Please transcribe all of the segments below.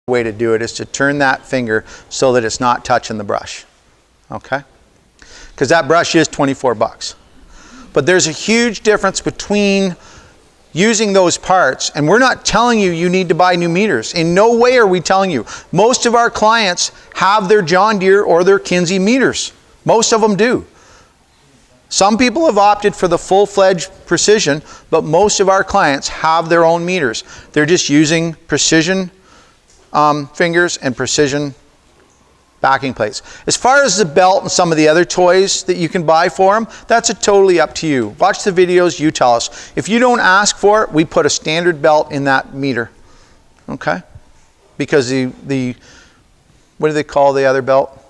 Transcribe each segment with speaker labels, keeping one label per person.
Speaker 1: way to do it is to turn that finger so that it's not touching the brush. Okay? Because that brush is 24 bucks. But there's a huge difference between using those parts, and we're not telling you you need to buy new meters. In no way are we telling you. Most of our clients have their John Deere or their Kinsey meters. Most of them do. Some people have opted for the full-fledged precision, but most of our clients have their own meters. They're just using precision fingers and precision backing plates. As far as the belt and some of the other toys that you can buy for them, that's totally up to you. Watch the videos, you tell us. If you don't ask for it, we put a standard belt in that meter. Okay? Because the what do they call the other belt?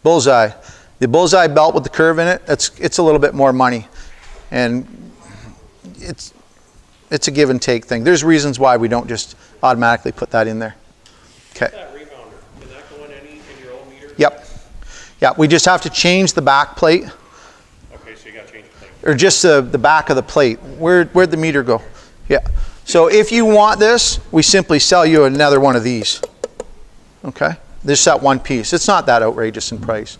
Speaker 1: Bullseye. The bullseye belt with the curve in it, it's a little bit more money. And it's a give and take thing. There's reasons why we don't just automatically put that in there. Okay. Yep. Yeah, we just have to change the back plate.
Speaker 2: Okay, so you got to change the plate.
Speaker 1: Or just the back of the plate. Where'd the meter go? Yeah. So if you want this, we simply sell you another one of these. Okay? Just that one piece. It's not that outrageous in price.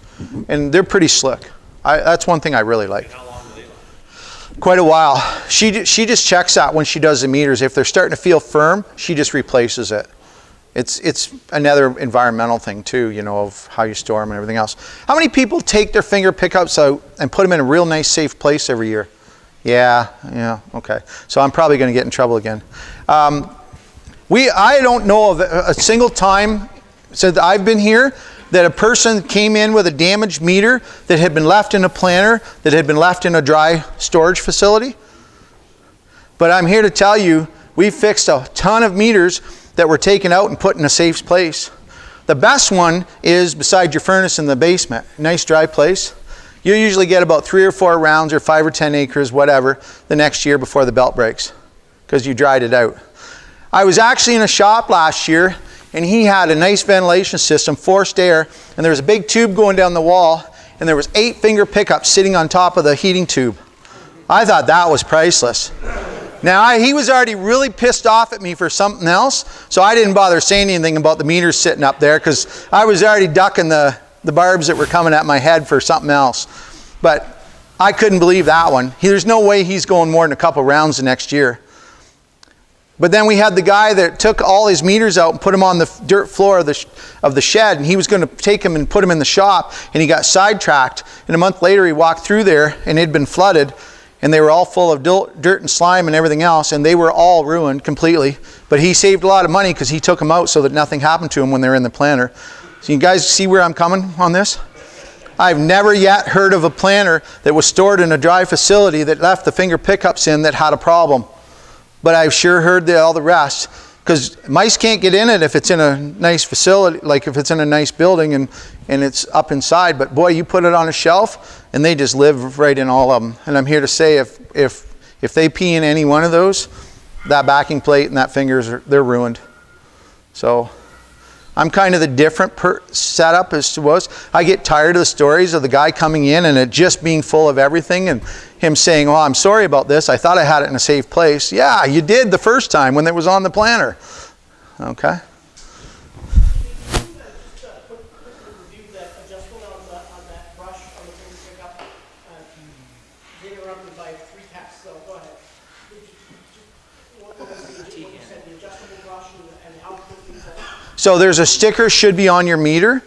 Speaker 1: And they're pretty slick. That's one thing I really like.
Speaker 2: And how long do they last?
Speaker 1: Quite a while. She just checks that when she does the meters. If they're starting to feel firm, she just replaces it. It's another environmental thing too, you know, of how you store them and everything else. How many people take their finger pickups out and put them in a real nice safe place every year? Yeah, okay. So I'm probably going to get in trouble again. I don't know of a single time since I've been here that a person came in with a damaged meter that had been left in a planter, that had been left in a dry storage facility. But I'm here to tell you, we fixed a ton of meters that were taken out and put in a safe place. The best one is beside your furnace in the basement. Nice dry place. You usually get about 3 or 4 rounds or 5 or 10 acres, whatever, the next year before the belt breaks because you dried it out. I was actually in a shop last year and he had a nice ventilation system, forced air, and there was a big tube going down the wall and there was 8 finger pickups sitting on top of the heating tube. I thought that was priceless. Now, he was already really pissed off at me for something else, so I didn't bother saying anything about the meters sitting up there because I was already ducking the barbs that were coming at my head for something else. But I couldn't believe that one. There's no way he's going more than a couple rounds the next year. But then we had the guy that took all his meters out and put them on the dirt floor of the shed, and he was going to take them and put them in the shop, and he got sidetracked. And a month later, he walked through there, and it had been flooded. And they were all full of dirt and slime and everything else, and they were all ruined completely. But he saved a lot of money because he took them out so that nothing happened to them when they were in the planter. So you guys see where I'm coming on this? I've never yet heard of a planter that was stored in a dry facility that left the finger pickups in that had a problem. But I've sure heard all the rest. Because mice can't get in it if it's in a nice facility, like if it's in a nice building and it's up inside. But boy, you put it on a shelf and they just live right in all of them. And I'm here to say if they pee in any one of those, that backing plate and that fingers, they're ruined. So I'm kind of the different setup as to was. I get tired of the stories of the guy coming in and it just being full of everything and him saying, well, I'm sorry about this. I thought I had it in a safe place. Yeah, you did the first time when it was on the planter. Okay. So there's a sticker should be on your meter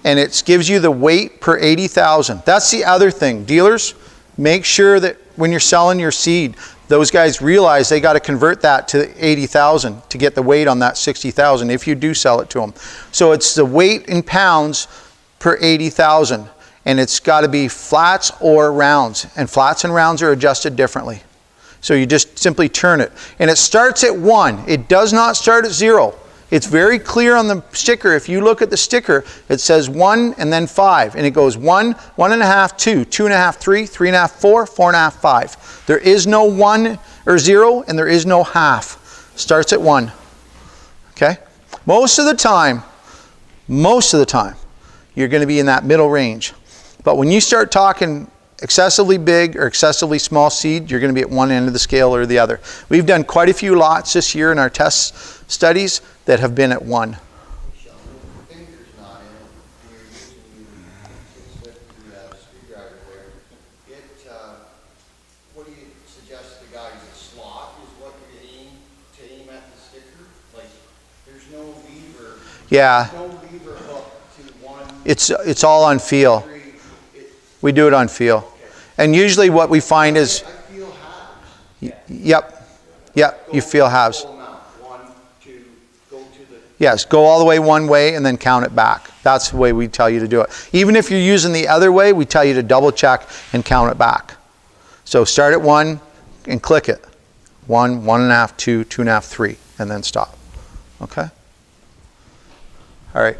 Speaker 1: and it gives you the weight per 80,000. That's the other thing. Dealers, make sure that when you're selling your seed, those guys realize they got to convert that to 80,000 to get the weight on that 60,000 if you do sell it to them. So it's the weight in pounds per 80,000 and it's got to be flats or rounds, and flats and rounds are adjusted differently. So you just simply turn it and it starts at 1. It does not start at 0. It's very clear on the sticker. If you look at the sticker, it says 1 and then 5. And it goes 1, 1.5, 2, 2.5, 3, 3.5, 4, 4.5, 5. There is no 1 or 0 and there is no half. Starts at 1. Okay? Most of the time, you're going to be in that middle range. But when you start talking excessively big or excessively small seed, you're going to be at one end of the scale or the other. We've done quite a few lots this year in our test studies that have been at 1.
Speaker 3: What do you suggest to the guys? A slot is what you aim at the sticker? Like, there's no lever.
Speaker 1: Yeah,
Speaker 3: No lever hook to one.
Speaker 1: it's all on feel.
Speaker 3: Three.
Speaker 1: We do it on feel.
Speaker 3: Okay.
Speaker 1: And usually what we find is,
Speaker 3: I feel halves.
Speaker 1: yep, you feel halves.
Speaker 3: Full amount. 1, 2, go to the.
Speaker 1: Yes, go all the way one way and then count it back. That's the way we tell you to do it. Even if you're using the other way, we tell you to double check and count it back. So start at 1 and click it. 1, 1.5, 2, 2.5, 3, and then stop. Okay? All right.